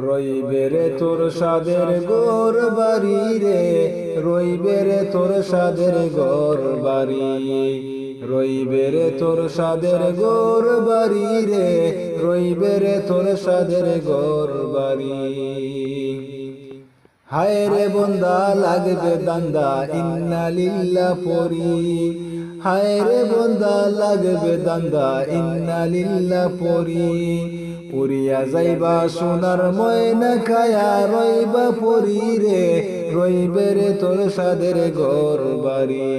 রইবে রে তোর সাদের গোর বাড়ি রে, রইবে রে তোর সাদের গোর বাড়ি, রইবে রে তোর সাদের গোর বাড়ি রে, রইবে রে তোর সাদের গোর বাড়ি। হায় রে বন্দা লাগবে দান্দা ইন্না লিল্লাহ পড়ি, হায় রে বন্দা লাগবে দান্দা ইন্না লিল্লাহ পড়ি। উড়িয়া যাইবা সোনার ময়না খায়া রইবা পরি রে, রইবে রে তোর সাদের গোর বাড়ি,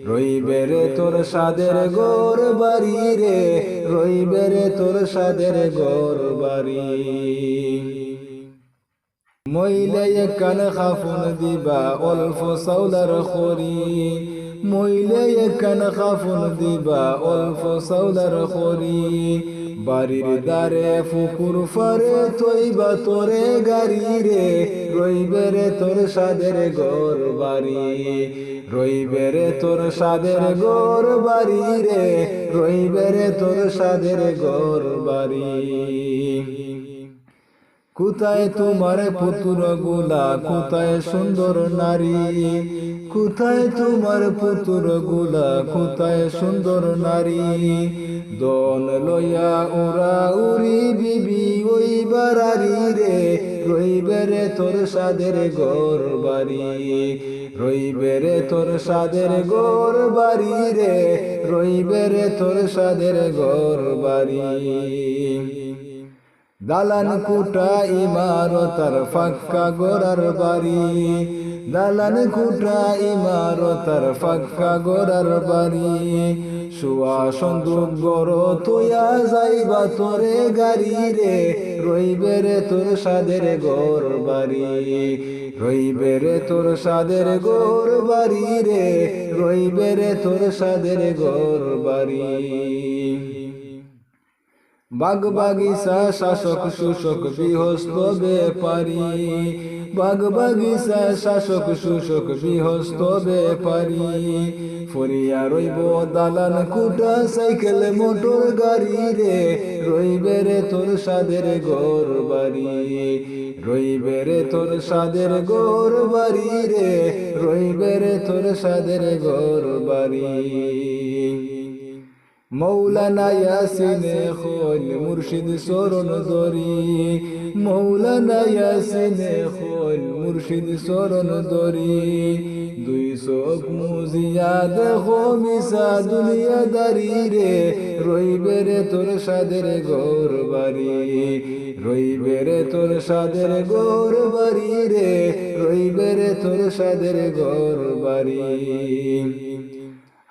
রইবে রে তোর সাদের গোর বাড়ি রে, রইবে রে তোর সাদের গোর বাড়ি। মইলে কান খাফুন দিবা অল্প চাউলার খড়ি, মইলে কান খাফুন দিবা অল্প চাউলার খড়ি। বাড়ির দ্বারে ফুকুর ফারে তৈবা তোরে গাড়ি রে, রইবে রে তোর সাদের গোর বাড়ি, রইবে রে তোর সাদের গোর বাড়ি রে, রইবে রে তোর সাদের গোর বাড়ি। কোথায় তোমার পুতুর গুলা, কোথায় সুন্দর নারী, কোথায় তোমার পুতুর গুলা, কোথায় সুন্দর নারী। দন লইয়া উড়া উড়ি বিবি ওই বাড়ি রে, রইবে রে তোর সাদের গোর বাড়ি, রইবে রে তোর সাদের গোর বাড়ি রে, রইবে রে তোর সাদের গোর বাড়ি। দালান কুটা ইমারতার ফাক্কা গোরার বাড়ি, দালান কুটা ইমারতার ফাক্কা গোরার বাড়ি। শুয়া সন্দুক গড় তোয়া যাইবা তোরে গাড়ি রে, রইবে রে তোর সাদের গোর বাড়ি, রইবে রে তোর সাদের গোর বাড়ি রে, রইবে রে তোর সাদের গোর বাড়ি। বাগ বাগিচা শাসক শুষক বিহস্ত বেপারি, বাগ বাগিচা শাসক শুষক বিহস্ত বেপারি। ফরিয়া রইব দালান কুটা সাইকেল মোটর গাড়ি রে, রইবে রে তোর সাদের গোর বাড়ি, রইবে রে তোর সাদের গোর বাড়ি রে, রইবে রে তোর সাদের গোর বাড়ি। মৌলানা ইয়াসিনে খোল মুর্শিদ শরণ দরি, মৌলানা ইয়াসিনে খোল মুর্শিদ শরণ দরি। 200 মুজিয়া দেখো মিশা দুনিয়া দারি রে, রইবে রে তোর সাদের গোর বাড়ি, রইবে রে তোর সাদের গোর বাড়ি রে, রইবে রে তোর সাদের গোর বাড়ি।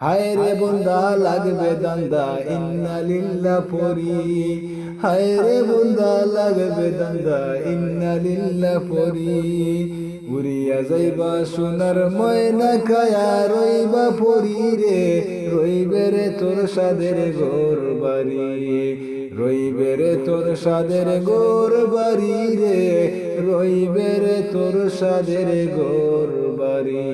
হায় রে বন্দা লাগবে দান্দা ইন্না লিল্লাহ পড়ি, হায় রে বন্দা লাগবে দান্দা ইন্না লিল্লাহ পড়ি। উড়িয়া যাইবা সোনার ময়না খায়া রইবা পরি রে, রইবে রে তোর সাদের গোর বাড়ি, রইবে রে তোর সাদের গোর বাড়ি রে, রইবে রে তোর সাদের গোর বাড়ি।